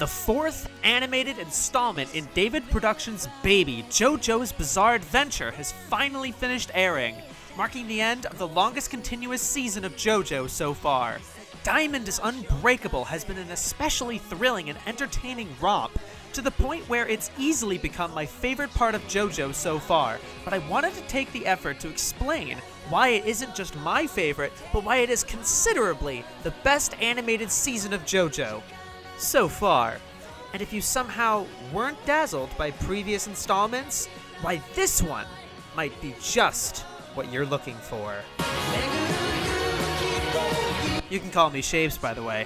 The fourth animated installment in David Productions' baby, JoJo's Bizarre Adventure, has finally finished airing, marking the end of the longest continuous season of JoJo so far. Diamond is Unbreakable has been an especially thrilling and entertaining romp, to the point where it's easily become my favorite part of JoJo so far, but I wanted to take the effort to explain why it isn't just my favorite, but why it is considerably the best animated season of JoJo so far. And if you somehow weren't dazzled by previous installments, why this one might be just what you're looking for. You can call me Shapes, by the way.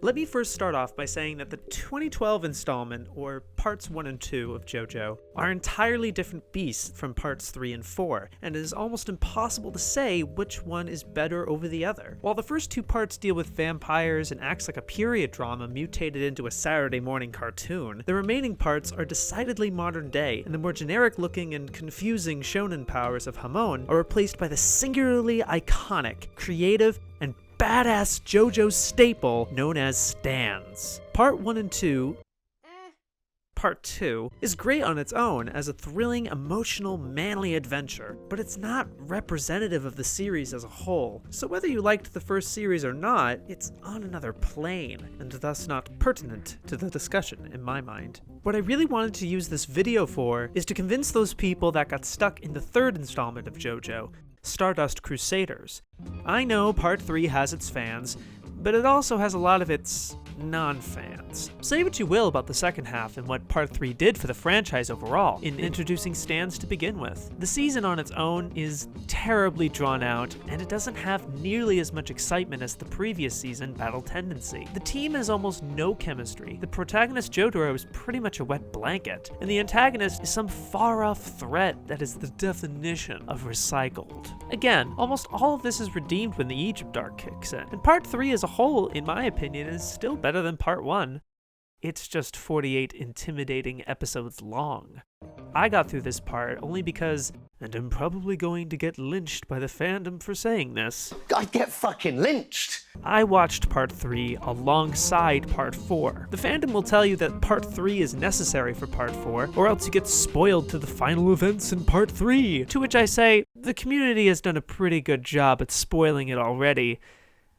Let me first start off by saying that the 2012 installment, or parts 1 and 2 of JoJo, are entirely different beasts from parts 3 and 4, and it is almost impossible to say which one is better over the other. While the first two parts deal with vampires and acts like a period drama mutated into a Saturday morning cartoon, the remaining parts are decidedly modern day, and the more generic looking and confusing shonen powers of Hamon are replaced by the singularly iconic, creative, and badass JoJo staple known as stands. Part 1 and 2, Part 2, is great on its own as a thrilling, emotional, manly adventure, but it's not representative of the series as a whole. So whether you liked the first series or not, it's on another plane, and thus not pertinent to the discussion in my mind. What I really wanted to use this video for is to convince those people that got stuck in the third installment of JoJo, Stardust Crusaders. I know Part 3 has its fans, but it also has a lot of its non-fans. Say what you will about the second half and what Part 3 did for the franchise overall in introducing stands to begin with. The season on its own is terribly drawn out, and it doesn't have nearly as much excitement as the previous season, Battle Tendency. The team has almost no chemistry, the protagonist Jotaro is pretty much a wet blanket, and the antagonist is some far-off threat that is the definition of recycled. Again, almost all of this is redeemed when the Egypt arc kicks in, and Part 3 as a whole, in my opinion, is still better than Part 1. It's just 48 intimidating episodes long. I got through this part only because, and I'm probably going to get lynched by the fandom for saying this, I'd get fucking lynched! I watched Part 3 alongside Part 4. The fandom will tell you that Part 3 is necessary for Part 4, or else you get spoiled to the final events in Part 3. To which I say, the community has done a pretty good job at spoiling it already.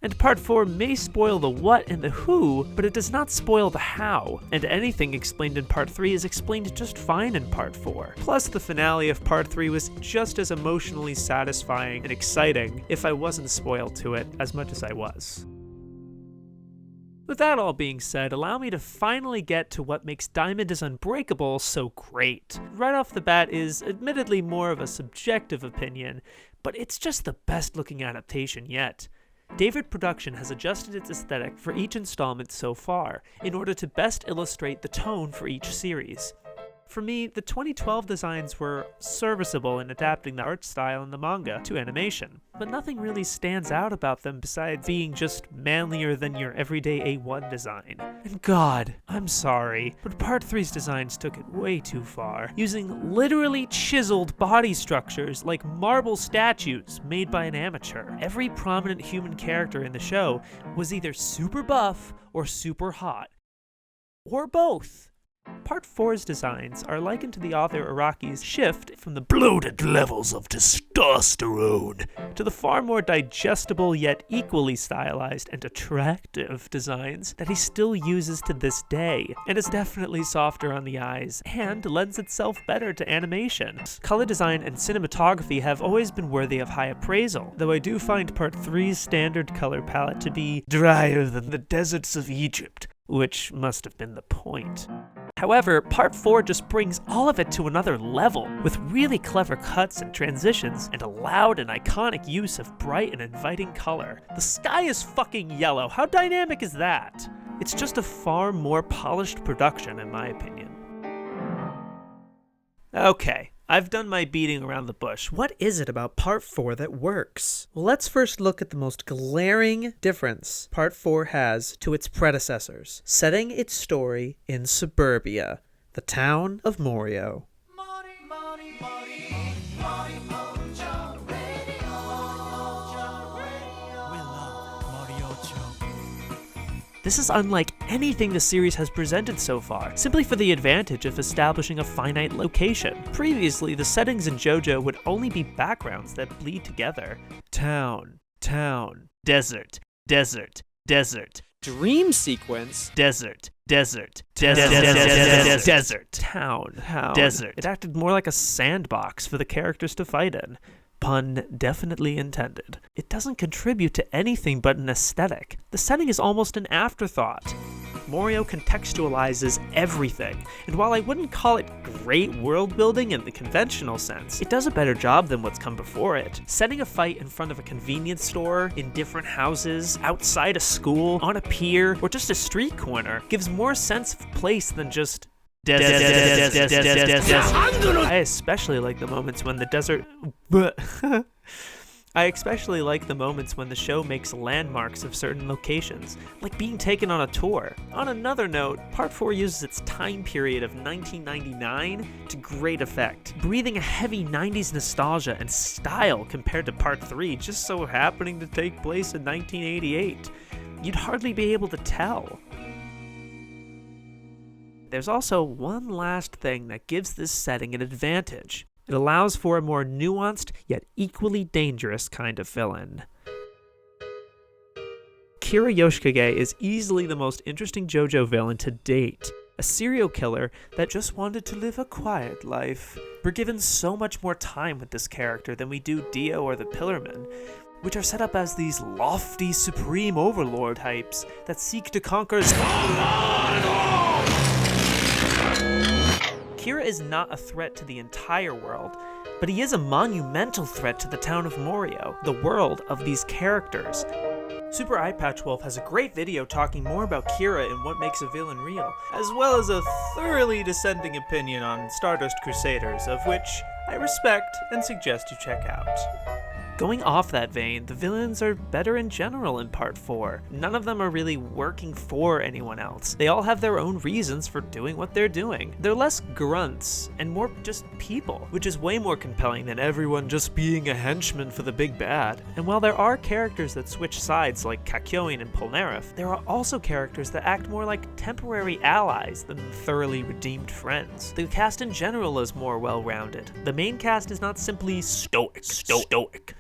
And Part 4 may spoil the what and the who, but it does not spoil the how, and anything explained in Part 3 is explained just fine in Part 4. Plus, the finale of Part 3 was just as emotionally satisfying and exciting, if I wasn't spoiled to it as much as I was. With that all being said, allow me to finally get to what makes Diamond is Unbreakable so great. Right off the bat is admittedly more of a subjective opinion, but it's just the best looking adaptation yet. David Production has adjusted its aesthetic for each installment so far, in order to best illustrate the tone for each series. For me, the 2012 designs were serviceable in adapting the art style in the manga to animation, but nothing really stands out about them besides being just manlier than your everyday A1 design. And God, I'm sorry, but Part 3's designs took it way too far, using literally chiseled body structures like marble statues made by an amateur. Every prominent human character in the show was either super buff or super hot, or both. Part 4's designs are likened to the author Araki's shift from the bloated levels of testosterone to the far more digestible yet equally stylized and attractive designs that he still uses to this day, and is definitely softer on the eyes and lends itself better to animation. Color design and cinematography have always been worthy of high appraisal, though I do find Part 3's standard color palette to be drier than the deserts of Egypt, which must have been the point. However, Part 4 just brings all of it to another level, with really clever cuts and transitions, and a loud and iconic use of bright and inviting color. The sky is fucking yellow, how dynamic is that? It's just a far more polished production in my opinion. Okay, I've done my beating around the bush. What is it about Part 4 that works? Well, let's first look at the most glaring difference Part 4 has to its predecessors, setting its story in suburbia, the town of Morio. This is unlike anything the series has presented so far, simply for the advantage of establishing a finite location. Previously, the settings in JoJo would only be backgrounds that bleed together. Town, town, desert, desert, desert. Dream sequence. Desert, desert, desert, desert, town, desert. It acted more like a sandbox for the characters to fight in. Pun definitely intended. It doesn't contribute to anything but an aesthetic. The setting is almost an afterthought. Morio contextualizes everything, and while I wouldn't call it great world building in the conventional sense, it does a better job than what's come before it. Setting a fight in front of a convenience store, in different houses, outside a school, on a pier, or just a street corner gives more sense of place than just I especially like the moments when the desert I especially like the moments when the show makes landmarks of certain locations, like being taken on a tour. On another note, Part 4 uses its time period of 1999 to great effect, breathing a heavy 90s nostalgia and style compared to Part 3 just so happening to take place in 1988. You'd hardly be able to tell. There's also one last thing that gives this setting an advantage. It allows for a more nuanced, yet equally dangerous kind of villain. Kira Yoshikage is easily the most interesting JoJo villain to date. A serial killer that just wanted to live a quiet life. We're given so much more time with this character than we do Dio or the Pillarmen, which are set up as these lofty, supreme overlord types that seek to conquer Kira is not a threat to the entire world, but he is a monumental threat to the town of Morio, the world of these characters. Super Eyepatch Wolf has a great video talking more about Kira and what makes a villain real, as well as a thoroughly dissenting opinion on Stardust Crusaders, of which I respect and suggest you check out. Going off that vein, the villains are better in general in Part 4. None of them are really working for anyone else. They all have their own reasons for doing what they're doing. They're less grunts and more just people, which is way more compelling than everyone just being a henchman for the big bad. And while there are characters that switch sides like Kakyoin and Polnareff, there are also characters that act more like temporary allies than thoroughly redeemed friends. The cast in general is more well-rounded. The main cast is not simply stoic,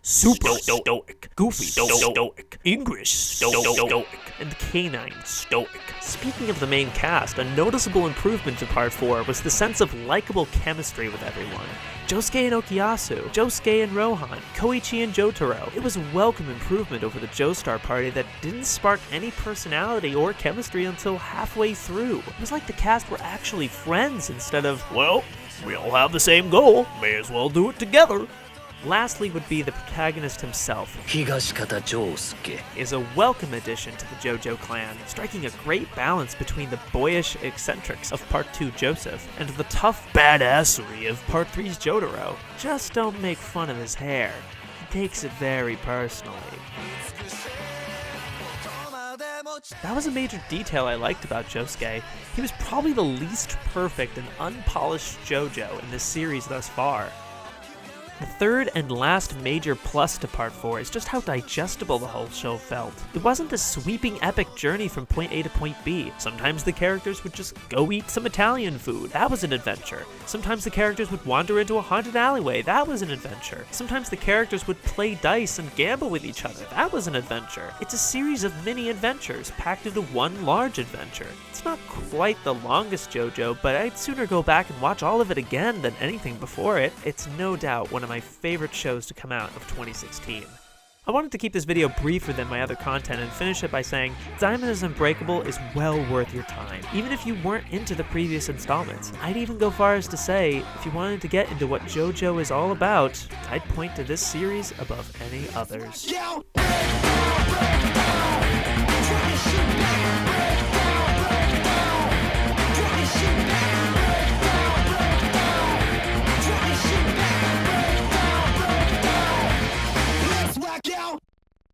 super stoic, goofy stoic, English stoic, and canine stoic. Speaking of the main cast, a noticeable improvement to Part 4 was the sense of likable chemistry with everyone. Josuke and Okuyasu, Josuke and Rohan, Koichi and Jotaro. It was a welcome improvement over the Joestar party that didn't spark any personality or chemistry until halfway through. It was like the cast were actually friends instead of, well, we all have the same goal, may as well do it together. Lastly would be the protagonist himself. Higashikata Josuke is a welcome addition to the JoJo clan, striking a great balance between the boyish eccentrics of Part 2 Joseph and the tough badassery of Part 3's Jotaro. Just don't make fun of his hair. He takes it very personally. That was a major detail I liked about Josuke. He was probably the least perfect and unpolished JoJo in this series thus far. The third and last major plus to Part 4 is just how digestible the whole show felt. It wasn't a sweeping epic journey from point A to point B. Sometimes the characters would just go eat some Italian food. That was an adventure. Sometimes the characters would wander into a haunted alleyway. That was an adventure. Sometimes the characters would play dice and gamble with each other. That was an adventure. It's a series of mini adventures packed into one large adventure. It's not quite the longest JoJo, but I'd sooner go back and watch all of it again than anything before it. It's no doubt one of my favorite shows to come out of 2016. I wanted to keep this video briefer than my other content and finish it by saying Diamond Unbreakable is well worth your time, even if you weren't into the previous installments. I'd even go far as to say, if you wanted to get into what JoJo is all about, I'd point to this series above any others.